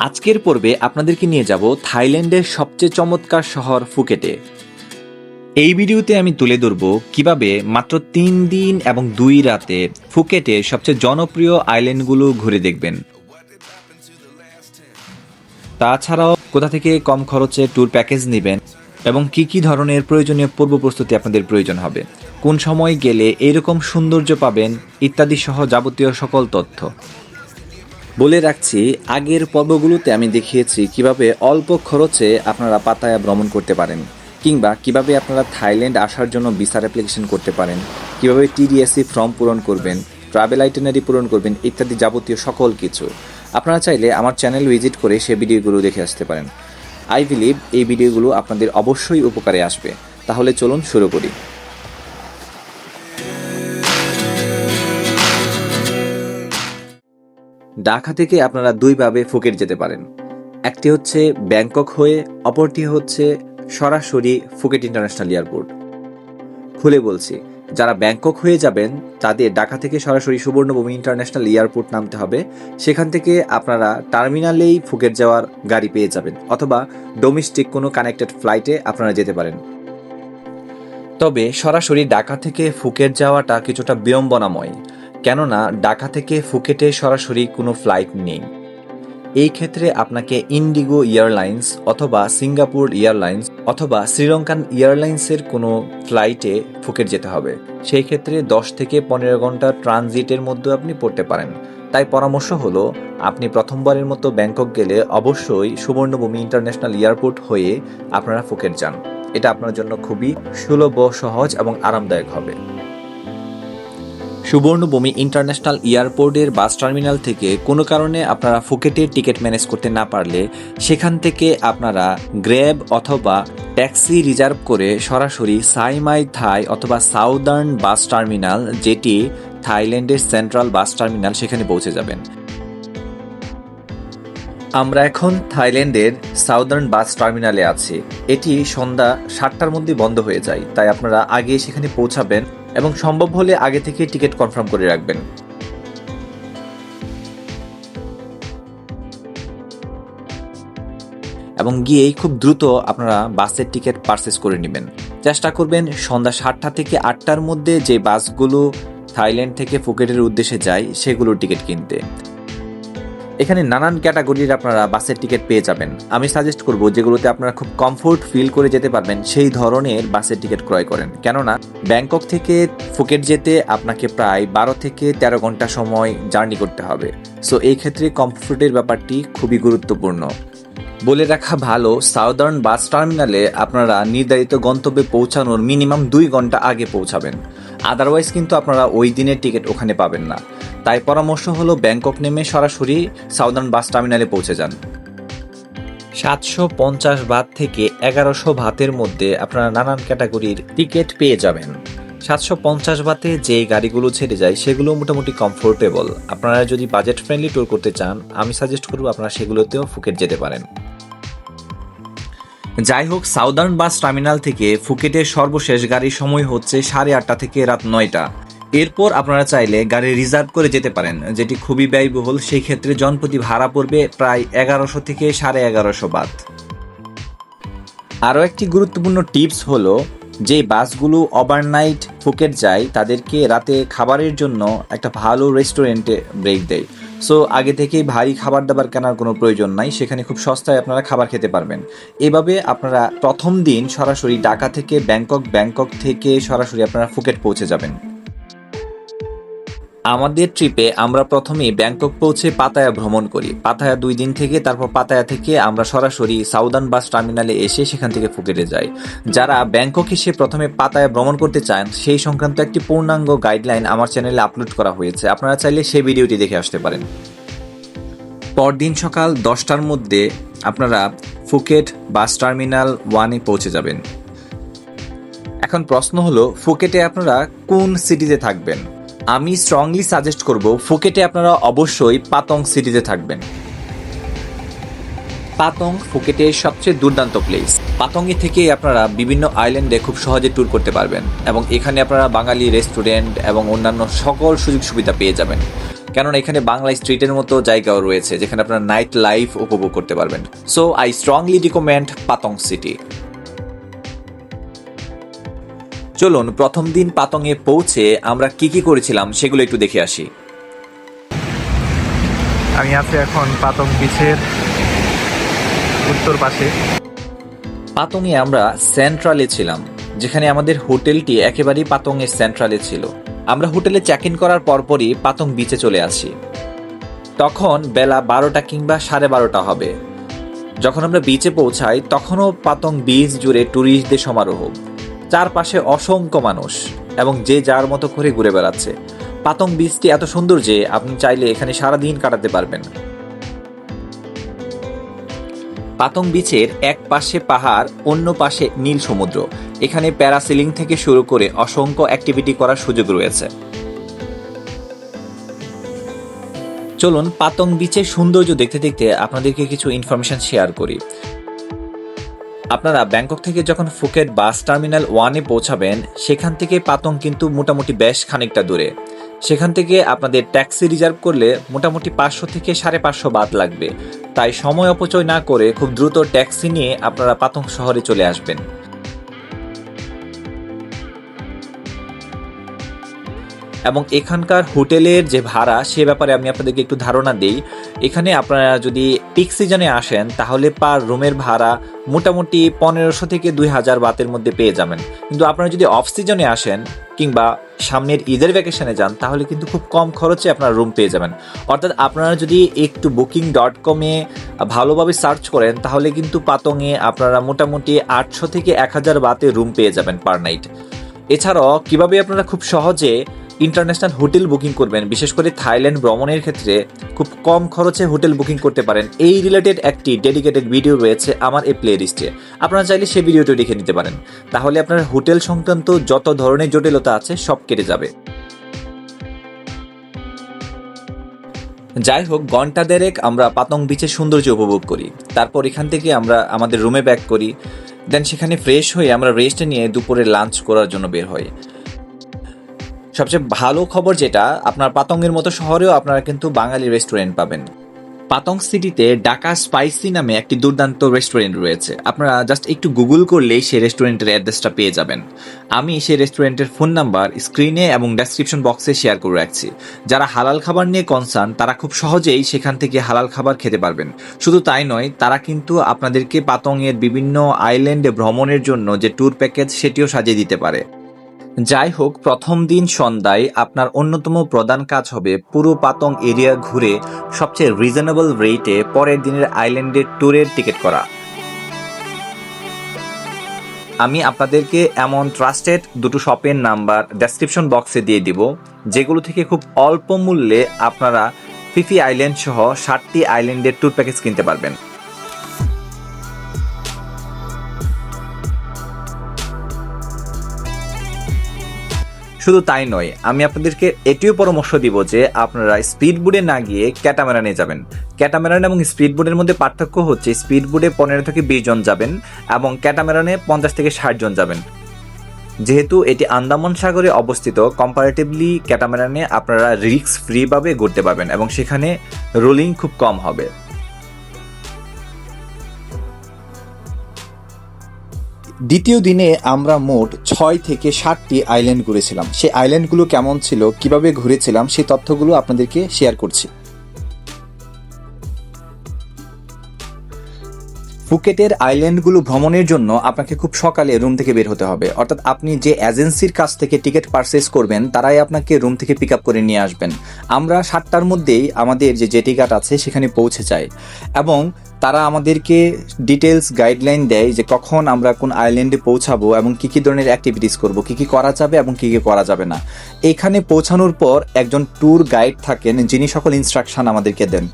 আজকের পর্বে আপনাদেরকে নিয়ে যাব থাইল্যান্ডের সবচেয়ে চমৎকার শহর ফুকেটে। এই ভিডিওতে আমি তুলে ধরব কিভাবে মাত্র 3 দিন এবং 2 রাতে ফুকেটে সবচেয়ে জনপ্রিয় আইল্যান্ডগুলো ঘুরে দেখবেন। তাছাড়াও কোথা থেকে কম খরচে ট্যুর প্যাকেজ নেবেন এবং কি কি ধরনের প্রয়োজনীয় পূর্ব প্রস্তুতি আপনাদের প্রয়োজন হবে, কোন সময় গেলে এইরকম সৌন্দর্য পাবেন ইত্যাদি সহ যাবতীয় সকল তথ্য বলে রাখছি। আগের পর্বগুলোতে আমি দেখিয়েছি কিভাবে অল্প খরচে আপনারা পাতায়া ভ্রমণ করতে পারেন, কিংবা কিভাবে আপনারা থাইল্যান্ড আসার জন্য ভিসার অ্যাপ্লিকেশন করতে পারেন, কিভাবে টিডিএসসি ফর্ম পূরণ করবেন, ট্রাভেল আইটিনারি পূরণ করবেন ইত্যাদি যাবতীয় সকল কিছু। আপনারা চাইলে আমার চ্যানেল ভিজিট করে সেই ভিডিওগুলো দেখে আসতে পারেন। আই বিলিভ এই ভিডিওগুলো আপনাদের অবশ্যই উপকারে আসবে। তাহলে চলুন শুরু করি। ঢাকা থেকে আপনারা দুইভাবে ফুকেট যেতে পারেন। একটি হচ্ছে ব্যাংকক হয়ে, অপরটি হচ্ছে সরাসরি ফুকেট ইন্টারন্যাশনাল এয়ারপোর্ট। খুলে বলছি, যারা ব্যাংকক হয়ে যাবেন তাদের ঢাকা থেকে সরাসরি সুবর্ণভূমি ইন্টারন্যাশনাল এয়ারপোর্ট নামতে হবে। সেখান থেকে আপনারা টার্মিনালেই ফুকেট যাওয়ার গাড়ি পেয়ে যাবেন, অথবা ডোমেস্টিক কোনো কানেক্টেড ফ্লাইটে আপনারা যেতে পারেন। তবে সরাসরি ঢাকা থেকে ফুকেট যাওয়াটা কিছুটা বিড়ম্বনাময়, কেননা ঢাকা থেকে ফুকেটে সরাসরি কোনো ফ্লাইট নেই। এই ক্ষেত্রে আপনাকে ইন্ডিগো এয়ারলাইন্স অথবা সিঙ্গাপুর এয়ারলাইন্স অথবা শ্রীলঙ্কান এয়ারলাইন্সের কোনো ফ্লাইটে ফুকেট যেতে হবে। সেই ক্ষেত্রে 10 থেকে 15 ঘন্টা ট্রানজিটের মধ্যে আপনি পড়তে পারেন। তাই পরামর্শ হলো, আপনি প্রথমবারের মতো ব্যাংকক গেলে অবশ্যই সুবর্ণভূমি ইন্টারন্যাশনাল এয়ারপোর্ট হয়ে আপনারা ফুকেট যান। এটা আপনার জন্য খুবই সুলভ, সহজ এবং আরামদায়ক হবে। সুবর্ণভূমি ইন্টারন্যাশনাল এয়ারপোর্টের বাস টার্মিনাল থেকে কোনো কারণে আপনারা ফুকেটের টিকিট ম্যানেজ করতে না পারলে সেখান থেকে আপনারা গ্র্যাব অথবা ট্যাক্সি রিজার্ভ করে সরাসরি সাই মাই থাই অথবা সাউদার্ন বাস টার্মিনাল, যেটি থাইল্যান্ডের সেন্ট্রাল বাস টার্মিনাল, সেখানে পৌঁছে যাবেন। আমরা এখন থাইল্যান্ডের সাউদার্ন বাস টার্মিনালে আছি। এটি সন্ধ্যা 7টার মধ্যে বন্ধ হয়ে যায়, তাই আপনারা আগে সেখানে পৌঁছাবেন এবং সম্ভব হলে আগে থেকে টিকিট কনফার্ম করে রাখবেন। এবং গিয়েই খুব দ্রুত আপনারা বাসের টিকিট পারচেস করে নেবেন। চেষ্টা করবেন সন্ধ্যা 7টা থেকে 8টার মধ্যে যে বাসগুলো থাইল্যান্ড থেকে ফুকেটের উদ্দেশ্যে যায় সেগুলোর টিকিট কিনতে। এখানে নানান ক্যাটাগরির আপনারা বাসের টিকিট পেয়ে যাবেন। আমি সাজেস্ট করব যেগুলোতে আপনারা খুব কমফোর্ট ফিল করে যেতে পারবেন সেই ধরনের বাসের টিকিট ক্রয় করেন, কেননা ব্যাংকক থেকে ফুকেট যেতে আপনাকে প্রায় 12 থেকে 13 ঘন্টা সময় জার্নি করতে হবে। সো এই ক্ষেত্রে কমফোর্টের ব্যাপারটি খুবই গুরুত্বপূর্ণ। বলে রাখা ভালো, সাউদার্ন বাস টার্মিনালে আপনারা নির্ধারিত গন্তব্যে পৌঁছানোর মিনিমাম 2 ঘন্টা আগে পৌঁছাবেন। আদারওয়াইজ কিন্তু আপনারা ওই দিনের টিকিট ওখানে পাবেন না। তাই পরামর্শ হলো ব্যাংকক নেমে সরাসরি সাউদার্ন বাস টার্মিনালে পৌঁছে যান। 750 বাত থেকে 1100 বাতের মধ্যে আপনারা নানান ক্যাটাগরির টিকিট পেয়ে যাবেন। 750 বাতে যে গাড়িগুলো ছেড়ে যায় সেগুলো মোটামুটি কমফোর্টেবল। আপনারা যদি বাজেট ফ্রেন্ডলি ট্যুর করতে চান, আমি সাজেস্ট করব আপনারা সেগুলোতেও ফুকেট যেতে পারেন। যাই হোক, সাউদার্ন বাস টার্মিনাল থেকে ফুকেটের সর্বশেষ গাড়ির সময় হচ্ছে 8:30 থেকে রাত 9টা। এরপর আপনারা চাইলে গাড়ি রিজার্ভ করে যেতে পারেন, যেটি খুবই ব্যয়বহুল। সেই ক্ষেত্রে জনপ্রতি ভাড়া পড়বে প্রায় 1100 থেকে 1150 বাত। আরও একটি গুরুত্বপূর্ণ টিপস হলো, যে বাসগুলো ওভারনাইট ফুকেট যায় তাদেরকে রাতে খাবারের জন্য একটা ভালো রেস্টুরেন্টে ব্রেক দেয়। সো আগে থেকেই ভারী খাবার দাবার কেনার কোনো প্রয়োজন নাই, সেখানে খুব সস্তায় আপনারা খাবার খেতে পারবেন। এভাবে আপনারা প্রথম দিন সরাসরি ঢাকা থেকে ব্যাংকক, ব্যাংকক থেকে সরাসরি আপনারা ফুকেট পৌঁছে যাবেন। আমাদের ট্রিপে আমরা প্রথমেই ব্যাংকক পৌঁছে পাতায়া ভ্রমণ করি। পাতায়া 2 দিন থেকে, তারপর পাতায়া থেকে আমরা সরাসরি সাউদার্ন বাস টার্মিনালে এসে সেখান থেকে ফুকেটে যাই। যারা ব্যাংকক এসে প্রথমে পাতায়া ভ্রমণ করতে চান সেই সংক্রান্ত একটি পূর্ণাঙ্গ গাইডলাইন আমার চ্যানেলে আপলোড করা হয়েছে, আপনারা চাইলে সেই ভিডিওটি দেখে আসতে পারেন। পরদিন সকাল 10টার মধ্যে আপনারা ফুকেট বাস টার্মিনাল 1-এ পৌঁছে যাবেন। এখন প্রশ্ন হলো, ফুকেটে আপনারা কোন সিটিতে থাকবেন? আমি স্ট্রংলি সাজেস্ট করব ফুকেটে আপনারা অবশ্যই পাতং সিটিতে থাকবেন। পাতং ফুকেটের সবচেয়ে দুর্দান্ত প্লেস। পাতংয়ে থেকে আপনারা বিভিন্ন আইল্যান্ডে খুব সহজে ট্যুর করতে পারবেন এবং এখানে আপনারা বাঙালি রেস্টুরেন্ট এবং অন্যান্য সকল সুযোগ সুবিধা পেয়ে যাবেন। কেননা এখানে বাংলা স্ট্রিটের মতো জায়গাও রয়েছে যেখানে আপনারা নাইট লাইফ উপভোগ করতে পারবেন। So I strongly recommend পাতং city. চলুন প্রথম দিন পাতংয়ে পৌঁছে আমরা কি করেছিলাম সেগুলো একটু দেখে আসি। আমি আছি এখন পাতং বিচের উত্তর পাশে। পাতংয়ে আমরা সেন্ট্রালে ছিলাম, যেখানে আমাদের হোটেলটি একেবারেই পাতংয়ের সেন্ট্রালে ছিল। আমরা হোটেলে চেক ইন করার পরপরই পাতং বিচে চলে আসি। তখন বেলা 12টা কিংবা 12:30 হবে। যখন আমরা বিচে পৌঁছাই তখনও পাতং বিচ জুড়ে ট্যুরিস্টদের সমারোহ, চারপাশে অসংখ্য মানুষ এবং যে যার মতো করে ঘুরে বেড়াচ্ছে। পাতং বিচটি এত সুন্দর যে আপনি চাইলে এখানে সারাদিন কাটাতে পারবেন। পাতং বিচের এক পাশে পাহাড়, অন্য পাশে নীল সমুদ্র। এখানে প্যারাসেলিং থেকে শুরু করে অসংখ্য অ্যাক্টিভিটি করার সুযোগ রয়েছে। চলুন পাতং বিচের সৌন্দর্য দেখতে দেখতে আপনাদেরকে কিছু ইনফরমেশন শেয়ার করি। আপনারা ব্যাংকক থেকে যখন ফুকেট বাস টার্মিনাল 1-এ পৌঁছাবেন, সেখান থেকে পাতং কিন্তু মোটামুটি বেশ খানিকটা দূরে। সেখান থেকে আপনাদের ট্যাক্সি রিজার্ভ করলে মোটামুটি 500 থেকে 550 বাত লাগবে। তাই সময় অপচয় না করে খুব দ্রুত ট্যাক্সি নিয়ে আপনারা পাতং শহরে চলে আসবেন। এবং এখানকার হোটেলের যে ভাড়া সে ব্যাপারে আমি আপনাদেরকে একটু ধারণা দেই। এখানে আপনারা যদি পিক সিজনে আসেন তাহলে পার রুমের ভাড়া মোটামুটি 1500 থেকে 2000 বাতের মধ্যে পেয়ে যাবেন। কিন্তু আপনারা যদি অফ সিজনে আসেন কিংবা সামনের ঈদের ভ্যাকেশনে যান তাহলে কিন্তু খুব কম খরচে আপনারা রুম পেয়ে যাবেন। অর্থাৎ আপনারা যদি একটু booking.com-এ ভালোভাবে সার্চ করেন তাহলে কিন্তু পাতংয়ে আপনারা মোটামুটি 800 থেকে 1000 বাতে রুম পেয়ে যাবেন পার নাইট। এছাড়াও কিভাবে আপনারা খুব সহজে ইন্টারন্যাশনাল হোটেল বুকিং করবেন, বিশেষ করে থাইল্যান্ড ভ্রমণের ক্ষেত্রে খুব কম খরচে হোটেল বুকিং করতে পারেন, এই রিলেটেড একটি ডেডিকেটেড ভিডিও রয়েছে আমার এই প্লে লিস্টে। আপনারা চাইলে সেই ভিডিওটি দেখে নিতে পারেন। তাহলে আপনার হোটেল সংক্রান্ত যত ধরনের জটিলতা আছে সব কেটে যাবে। যাই হোক, ঘন্টা দেড়েক আমরা পাতং বিচের সৌন্দর্য উপভোগ করি। তারপর এখান থেকে আমরা আমাদের রুমে ব্যাক করি। দেন সেখানে ফ্রেশ হয়ে আমরা রেস্ট নিয়ে দুপুরে লাঞ্চ করার জন্য বের হই। সবচেয়ে ভালো খবর যেটা, আপনার পাতংয়ের মতো শহরেও আপনারা কিন্তু বাঙালি রেস্টুরেন্ট পাবেন। পাতং সিটিতে ঢাকা স্পাইসি নামে একটি দুর্দান্ত রেস্টুরেন্ট রয়েছে। আপনারা জাস্ট একটু গুগল করলেই সেই রেস্টুরেন্টের অ্যাড্রেসটা পেয়ে যাবেন। আমি সেই রেস্টুরেন্টের ফোন নাম্বার স্ক্রিনে এবং ডেসক্রিপশন বক্সে শেয়ার করে রাখছি। যারা হালাল খাবার নিয়ে কনসার্ন তারা খুব সহজেই সেখান থেকে হালাল খাবার খেতে পারবেন। শুধু তাই নয়, তারা কিন্তু আপনাদেরকে পাতংয়ের বিভিন্ন আইল্যান্ডে ভ্রমণের জন্য যে ট্যুর প্যাকেজ সেটিও সাজিয়ে দিতে পারে। যাই হোক, প্রথম দিন সন্ধ্যায় আপনার অন্যতম প্রধান কাজ হবে পুরো পাতং এরিয়া ঘুরে সবচেয়ে রিজনেবল রেটে পরের দিনের আইল্যান্ডের ট্যুরের টিকিট করা। আমি আপনাদেরকে এমন ট্রাস্টেড দুটো শপের নাম্বার ডেসক্রিপশন বক্সে দিয়ে দিব, যেগুলো থেকে খুব অল্প মূল্যে আপনারা ফি ফি আইল্যান্ড সহ 7টি আইল্যান্ডের ট্যুর প্যাকেজ কিনতে পারবেন। শুধু তাই নয়, আমি আপনাদেরকে এটিও পরামর্শ দিব যে আপনারা স্পিড বোটে না গিয়ে ক্যাটামেরানে যাবেন। ক্যাটামেরান এবং স্পিড বোটের মধ্যে পার্থক্য হচ্ছে স্পিড বোটে 15 থেকে 20 জন যাবেন এবং ক্যাটামেরানে 50 থেকে 60 জন যাবেন। যেহেতু এটি আন্দামান সাগরে অবস্থিত, কম্পারেটিভলি ক্যাটামেরানে আপনারা রিস্ক ফ্রি ভাবে ঘুরতে পারবেন এবং সেখানে রোলিং খুব কম হবে। দ্বিতীয় দিনে আমরা মোট 6 থেকে 7টি আইল্যান্ড ঘুরেছিলাম। সেই আইল্যান্ডগুলো কেমন ছিল, কিভাবে ঘুরেছিলাম সেই তথ্যগুলো আপনাদেরকে শেয়ার করছি। ফুকেটের আইল্যান্ডগুলো ভ্রমণের জন্য আপনাকে খুব সকালে রুম থেকে বের হতে হবে। অর্থাৎ আপনি যে এজেন্সির কাছ থেকে টিকিট পারচেস করবেন তারাই আপনাকে রুম থেকে পিক আপ করে নিয়ে আসবেন। আমরা 7টার মধ্যেই আমাদের যে জেটি ঘাট আছে সেখানে পৌঁছে যাই এবং তারা আমাদেরকে ডিটেলস গাইডলাইন দেয় যে কখন আমরা কোন আইল্যান্ডে পৌঁছাবো এবং কী কী ধরনের অ্যাক্টিভিটিস করব, কী কী করা যাবে এবং কী কী করা যাবে না। এখানে পৌঁছানোর পর একজন ট্যুর গাইড থাকেন যিনি সকল ইনস্ট্রাকশন আমাদেরকে দেন।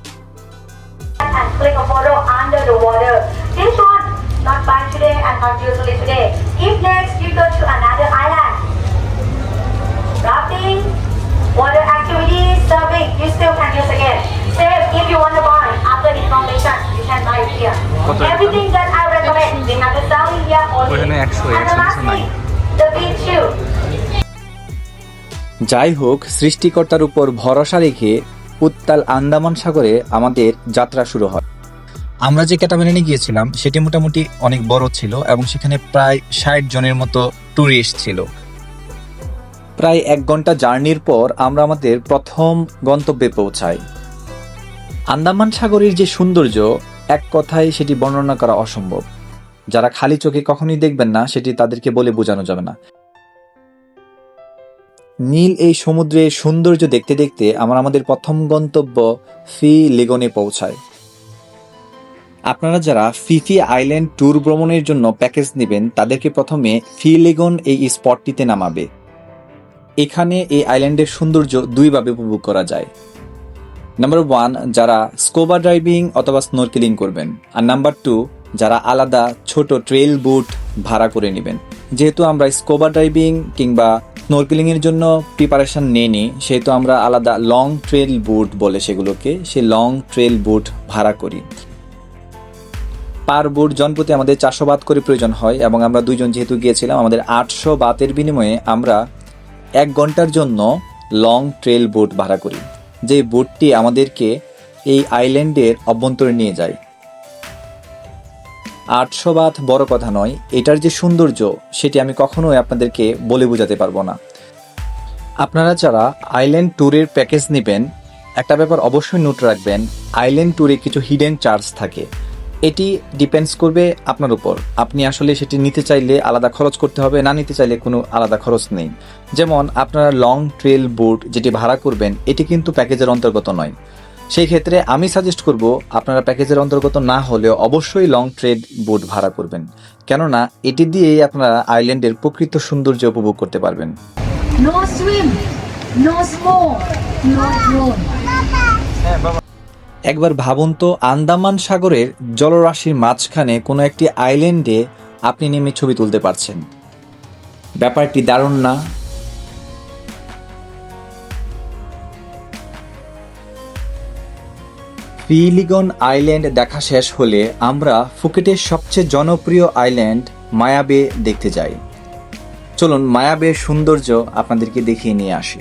Click a photo under the water. This one, not by today and not usually today. If next you go to another island, rafting, water activities, surfing, you still can use again. Same, if you want to buy after the foundation, you can buy it here. Everything that I recommend, we have the selling here only. And the last thing, the beach shoe. যাই হোক, সৃষ্টিকর্তার উপর ভরসা রেখে উত্তাল আন্দামান সাগরে আমাদের যাত্রা শুরু হয়। আমরা যে ক্যাটামারানে গিয়েছিলাম সেটি মোটামুটি অনেক বড় ছিল এবং সেখানে প্রায় 60 জনের মতো ট্যুরিস্ট ছিল। প্রায় 1 ঘন্টা জার্নির পর আমরা আমাদের প্রথম গন্তব্যে পৌঁছাই। আন্দামান সাগরের যে সৌন্দর্য, এক কথায় সেটি বর্ণনা করা অসম্ভব। যারা খালি চোখে কখনোই দেখবেন না, সেটি তাদেরকে বলে বোঝানো যাবে না। নীল এই সমুদ্রের সৌন্দর্য দেখতে দেখতে আমরা আমাদের প্রথম গন্তব্য ফি লিগনে পৌঁছাই। আপনারা যারা ফিফি আইল্যান্ড ট্যুর ভ্রমণের জন্য প্যাকেজ নেবেন, তাদেরকে প্রথমে ফি লিগন এই স্পটটিতে নামাবে। এখানে এই আইল্যান্ডের সৌন্দর্য দুইভাবে উপভোগ করা যায়। নাম্বার 1, যারা স্কুবা ড্রাইভিং অথবা স্নোরকেলিং করবেন, আর নাম্বার 2, যারা আলাদা ছোট ট্রেল বুট ভাড়া করে নেবেন। যেহেতু আমরা স্কুবা ড্রাইভিং কিংবা স্নোরকেলিং এর জন্য প্রিপারেশন নেইনি, সেহেতু আমরা আলাদা লং ট্রেল বুট বলে সেগুলোকে, সেই লং ট্রেল বুট ভাড়া করি। পার বুট জনপ্রতি আমাদের 400 বাত করে প্রয়োজন হয় এবং আমরা 2 জন যেহেতু গিয়েছিলাম, আমাদের 800 বাতের বিনিময়ে আমরা 1 ঘন্টার জন্য লং ট্রেল বুট ভাড়া করি, যে বুটটি আমাদেরকে এই আইল্যান্ডের অভ্যন্তরে নিয়ে যায়। 800 বাত বড় কথা নয়, এটার যে সৌন্দর্য সেটি আমি কখনোই আপনাদেরকে বলে বোঝাতে পারবো না। আপনারা যারা আইল্যান্ড ট্যুরের প্যাকেজ নেবেন, একটা ব্যাপার অবশ্যই নোট রাখবেন, আইল্যান্ড ট্যুরে কিছু হিডেন চার্জ থাকে। এটি ডিপেন্ডস করবে আপনার উপর। আপনি আসলে সেটি নিতে চাইলে আলাদা খরচ করতে হবে, না নিতে চাইলে কোনো আলাদা খরচ নেই। যেমন আপনারা লং ট্রেল বুট যেটি ভাড়া করবেন, এটি কিন্তু প্যাকেজের অন্তর্গত নয়। সেই ক্ষেত্রে আমি সাজেস্ট করব আপনারা প্যাকেজের অন্তর্গত না হলেও অবশ্যই লং ট্রেল বুট ভাড়া করবেন, কেননা এটি দিয়েই আপনারা আইল্যান্ডের প্রকৃত সৌন্দর্য উপভোগ করতে পারবেন। No swim, no smoke, no drone. একবার ভাবুন তো, আন্দামান সাগরের জলরাশির মাঝখানে কোনো একটি আইল্যান্ডে আপনি নেমে ছবি তুলতে পারছেন। ব্যাপারটি দারুণ না? ফি লিগন আইল্যান্ড দেখা শেষ হলে আমরা ফুকেটের সবচেয়ে জনপ্রিয় আইল্যান্ড মায়া বে দেখতে যাই। চলুন মায়া বের সৌন্দর্য আপনাদেরকে দেখিয়ে নিয়ে আসি।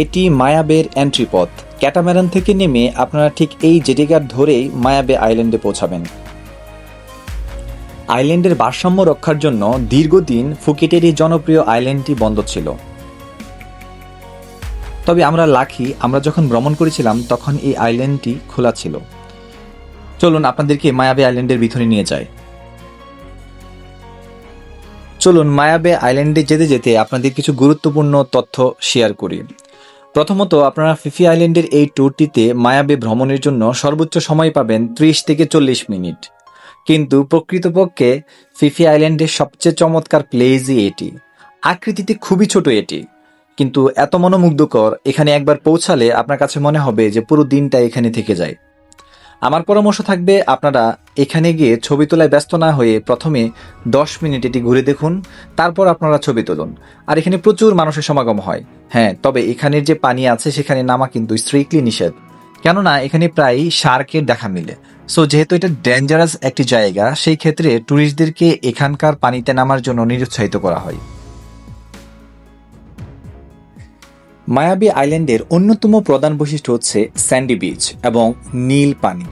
এটি মায়া বের এন্ট্রি পথ। ক্যাটামারান থেকে নেমে আপনারা ঠিক এই জেটিঘাট ধরেই মায়া বে আইল্যান্ডে পৌঁছাবেন। আইল্যান্ডের ভারসাম্য রক্ষার জন্য দীর্ঘদিন ফুকেটের এই জনপ্রিয় আইল্যান্ডটি বন্ধ ছিল। তবে আমরা লাকি, আমরা যখন ভ্রমণ করেছিলাম তখন এই আইল্যান্ডটি খোলা ছিল। চলুন আপনাদেরকে মায়া বে আইল্যান্ডের ভিতরে নিয়ে যাই। চলুন মায়া বে আইল্যান্ডে যেতে যেতে আপনাদের কিছু গুরুত্বপূর্ণ তথ্য শেয়ার করি। প্রথমত, আপনারা ফিফি আইল্যান্ডের এই ট্যুরটিতে মায়া বে ভ্রমণের জন্য সর্বোচ্চ সময় পাবেন 30 থেকে 40 মিনিট। কিন্তু প্রকৃতপক্ষে ফিফি আইল্যান্ডের সবচেয়ে চমৎকার প্লেসই এটি। আকৃতিতে খুবই ছোট এটি, কিন্তু এত মনোমুগ্ধকর, এখানে একবার পৌঁছালে আপনার কাছে মনে হবে যে পুরো দিনটা এখানে থেকে যায়। আমার পরামর্শ থাকবে আপনারা এখানে গিয়ে ছবি তোলায় ব্যস্ত না হয়ে প্রথমে 10 মিনিট এটি ঘুরে দেখুন, তারপর আপনারা ছবি তুলুন। আর এখানে প্রচুর মানুষের সমাগম হয়। হ্যাঁ, তবে এখানের যে পানি আছে সেখানে নামা কিন্তু স্ট্রিক্টলি নিষেধ, কেননা এখানে প্রায় শার্কের দেখা মিলে। সো যেহেতু এটা ডেঞ্জারাস একটি জায়গা, সেই ক্ষেত্রে ট্যুরিস্টদেরকে এখানকার পানিতে নামার জন্য নিরুৎসাহিত করা হয়। মায়া বে আইল্যান্ডের অন্যতম প্রধান বৈশিষ্ট্য হচ্ছে স্যান্ডি বিচ এবং নীল পানি।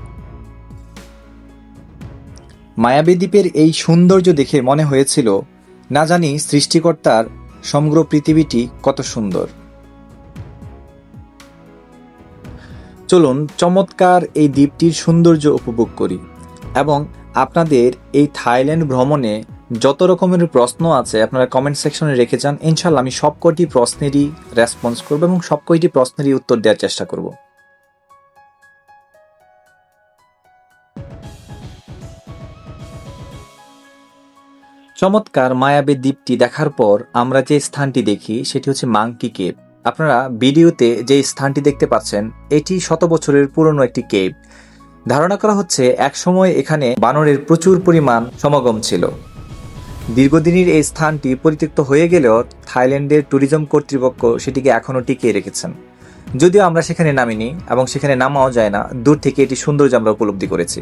মায়া বে দ্বীপের এই সৌন্দর্য দেখে মনে হয়েছিল, না জানি সৃষ্টিকর্তার সমগ্র পৃথিবীটি কত সুন্দর। চলুন চমৎকার এই দ্বীপটির সৌন্দর্য উপভোগ করি এবং আপনাদের এই থাইল্যান্ড ভ্রমণে যত রকমের প্রশ্ন আছে আপনারা কমেন্ট সেকশনে রেখে যান। ইনশাল্লাহ আমি সবকটি প্রশ্নেরই রেসপন্স করব এবং সবকটি প্রশ্নেরই উত্তর দেওয়ার চেষ্টা করব। চমৎকার মায়া বে দ্বীপটি দেখার পর আমরা যে স্থানটি দেখি সেটি হচ্ছে মাংকি কেভ। আপনারা ভিডিওতে যে স্থানটি দেখতে পাচ্ছেন এটি 100 বছরের পুরনো একটি কেভ। ধারণা করা হচ্ছে একসময় এখানে বানরের প্রচুর পরিমাণ সমাগম ছিল। দীর্ঘদিনের এই স্থানটি পরিত্যক্ত হয়ে গেলেও থাইল্যান্ডের ট্যুরিজম কর্তৃপক্ষ সেটিকে এখনও টিকিয়ে রেখেছেন। যদিও আমরা সেখানে নামিনি এবং সেখানে নামাও যায় না, দূর থেকে এটি সৌন্দর্য আমরা উপলব্ধি করেছি।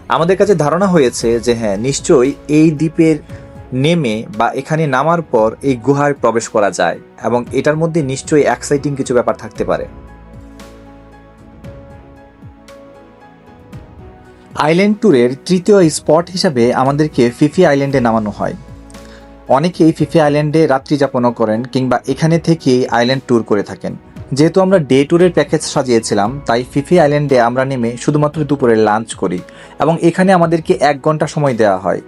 আমাদের কাছে ধারণা হয়েছে যে হ্যাঁ, নিশ্চয়ই এই দ্বীপের নেমে বা এখানে নামার পর এই গুহায় প্রবেশ করা যায় এবং এটার মধ্যে নিশ্চয়ই এক্সাইটিং কিছু ব্যাপার থাকতে পারে। আইল্যান্ড ট্যুরের তৃতীয় স্পট হিসাবে আমাদেরকে ফিফি আইল্যান্ডে নামানো হয়। অনেকেই ফিফি আইল্যান্ডে রাত্রি যাপনও করেন কিংবা এখানে থেকেই আইল্যান্ড ট্যুর করে থাকেন। যেহেতু আমরা ডে ট্যুরের প্যাকেজ সাজিয়েছিলাম, তাই ফিফি আইল্যান্ডে আমরা নেমে শুধুমাত্র দুপুরে লাঞ্চ করি এবং এখানে আমাদেরকে 1 ঘন্টা সময় দেওয়া হয়।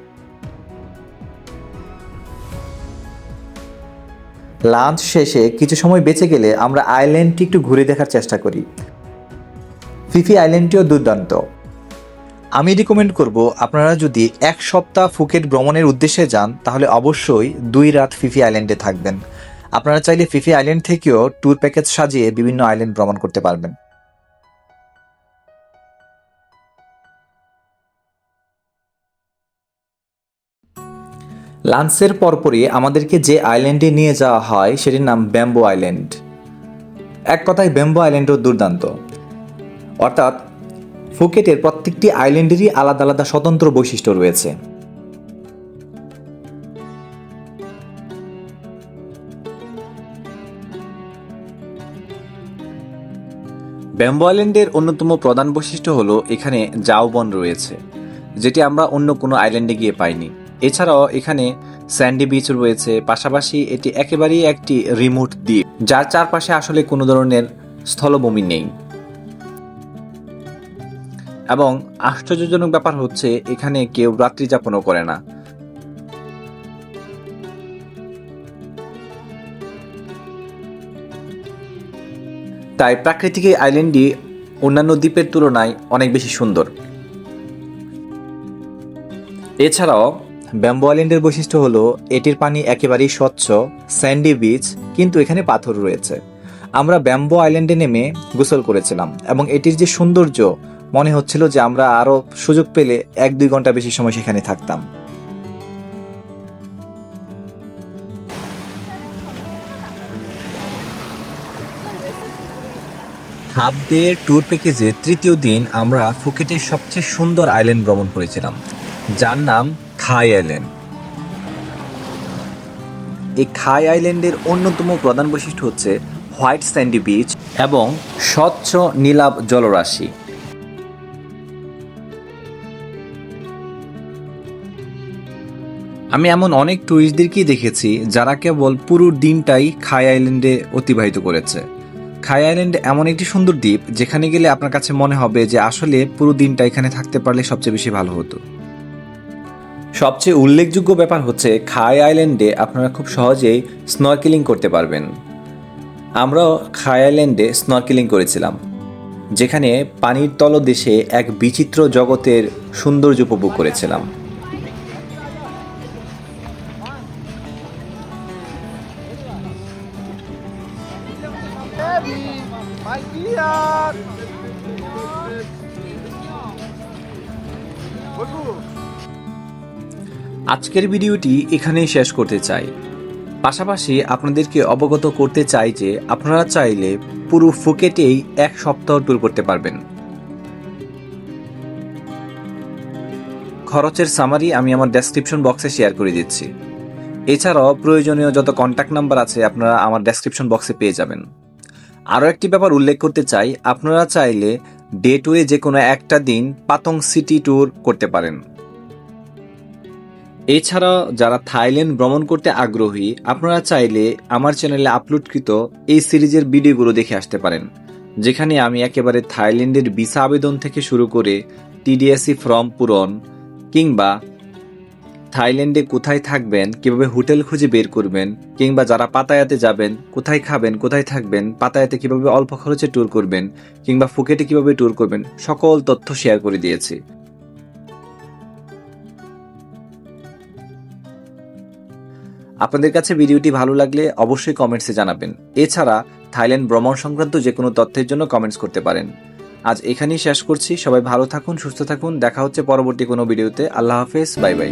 লাঞ্চ শেষে কিছু সময় বেঁচে গেলে আমরা আইল্যান্ডটি একটু ঘুরে দেখার চেষ্টা করি। ফিফি আইল্যান্ডটিও দুর্দান্ত। আমি রিকমেন্ড করব, আপনারা যদি 1 সপ্তাহ ফুকেট ভ্রমণের উদ্দেশ্যে যান তাহলে অবশ্যই 2 রাত ফিফি আইল্যান্ডে থাকবেন। আপনারা চাইলে ফিফি আইল্যান্ড থেকেও ট্যুর প্যাকেজ সাজিয়ে বিভিন্ন আইল্যান্ড ভ্রমণ করতে পারবেন। লাঞ্চের পরপরই আমাদেরকে যে আইল্যান্ডে নিয়ে যাওয়া হয় সেটির নাম ব্যাম্বো আইল্যান্ড। এক কথায় ব্যাম্বো আইল্যান্ডও দুর্দান্ত। অর্থাৎ ফুকেটের প্রত্যেকটি আইল্যান্ডেরই আলাদা আলাদা স্বতন্ত্র বৈশিষ্ট্য রয়েছে। ব্যাম্বো আইল্যান্ডের অন্যতম প্রধান বৈশিষ্ট্য হলো এখানে ঝাউবন রয়েছে, যেটি আমরা অন্য কোনো আইল্যান্ডে গিয়ে পাইনি। এছাড়াও এখানে স্যান্ডি বিচ রয়েছে। পাশাপাশি এটি একেবারেই একটি রিমোট দ্বীপ, যার চারপাশে আসলে কোনো ধরনের স্থলভূমি নেই। এবং আশ্চর্যজনক ব্যাপার হচ্ছে এখানে কেউ রাত্রি যাপনও করে না। তাই প্রাকৃতিক এই আইল্যান্ডটি অন্যান্য দ্বীপের তুলনায় অনেক বেশি সুন্দর। এছাড়াও ব্যাম্বো আইল্যান্ডের বৈশিষ্ট্য হলো এটির পানি একেবারেই স্বচ্ছ, স্যান্ডি বিচ, কিন্তু এখানে পাথর রয়েছে। আমরা ব্যাম্বো আইল্যান্ডে নেমে গোসল করেছিলাম এবং এটির যে সৌন্দর্য, মনে হচ্ছিল যে আমরা আরও সুযোগ পেলে 1-2 ঘন্টা বেশি সময় সেখানে থাকতাম। হাফ ডে ট্যুর প্যাকেজে তৃতীয় দিন আমরা ফুকেটের সবচেয়ে সুন্দর আইল্যান্ড ভ্রমণ করেছিলাম, যার নাম খাই আইল্যান্ড। এই খাই আইল্যান্ডের অন্যতম প্রধান বৈশিষ্ট্য হচ্ছে হোয়াইট স্যান্ডি বিচ এবং স্বচ্ছ নীলাভ জলরাশি। আমি এমন অনেক ট্যুরিস্টদেরকেই দেখেছি যারা কেবল পুরো দিনটাই খাই আইল্যান্ডে অতিবাহিত করেছে। খাই আইল্যান্ড এমন একটি সুন্দর দ্বীপ যেখানে গেলে আপনার কাছে মনে হবে যে আসলে পুরো দিনটা এখানে থাকতে পারলে সবচেয়ে বেশি ভালো হতো। সবচেয়ে উল্লেখযোগ্য ব্যাপার হচ্ছে খাই আইল্যান্ডে আপনারা খুব সহজেই স্নরকেলিং করতে পারবেন। আমরাও খাই আইল্যান্ডে স্নরকেলিং করেছিলাম, যেখানে পানির তলদেশে এক বিচিত্র জগতের সৌন্দর্য উপভোগ করেছিলাম। আজকের ভিডিওটি এখানেই শেষ করতে চাই। পাশাপাশি আপনাদেরকে অবগত করতে চাই যে আপনারা চাইলে পুরো ফুকেটেই 1 সপ্তাহ ট্যুর করতে পারবেন। খরচের সামারি আমি আমার ডেসক্রিপশন বক্সে শেয়ার করে দিচ্ছি। এছাড়াও প্রয়োজনীয় যত কন্ট্যাক্ট নাম্বার আছে আপনারা আমার ডেসক্রিপশন বক্সে পেয়ে যাবেন। আরও একটি ব্যাপার উল্লেখ করতে চাই, আপনারা চাইলে ডে ট্যুরে যে কোনো একটা দিন পাতং সিটি ট্যুর করতে পারেন। এছাড়াও যারা থাইল্যান্ড ভ্রমণ করতে আগ্রহী, আপনারা চাইলে আমার চ্যানেলে আপলোডকৃত এই সিরিজের ভিডিওগুলো দেখে আসতে পারেন, যেখানে আমি একেবারে থাইল্যান্ডের ভিসা আবেদন থেকে শুরু করে টিডিএসি ফর্ম পূরণ কিংবা থাইল্যান্ডে কোথায় থাকবেন, কিভাবে হোটেল খুঁজে বের করবেন, কিংবা যারা পাতায়াতে যাবেন কোথায় খাবেন, কোথায় থাকবেন, পাতায়াতে কিভাবে অল্প খরচে ট্যুর করবেন, কিংবা ফুকেটে কিভাবে ট্যুর করবেন, সকল তথ্য শেয়ার করে দিয়েছি। আপনাদের কাছে ভিডিওটি ভালো লাগলে অবশ্যই কমেন্টসে জানাবেন। এছাড়া থাইল্যান্ড ভ্রমণ সংক্রান্ত যে কোনো তথ্যের জন্য কমেন্টস করতে পারেন। আজ এখানেই শেষ করছি। সবাই ভালো থাকুন, সুস্থ থাকুন। দেখা হচ্ছে পরবর্তী কোনো ভিডিওতে। আল্লাহ হাফেজ, বাই বাই।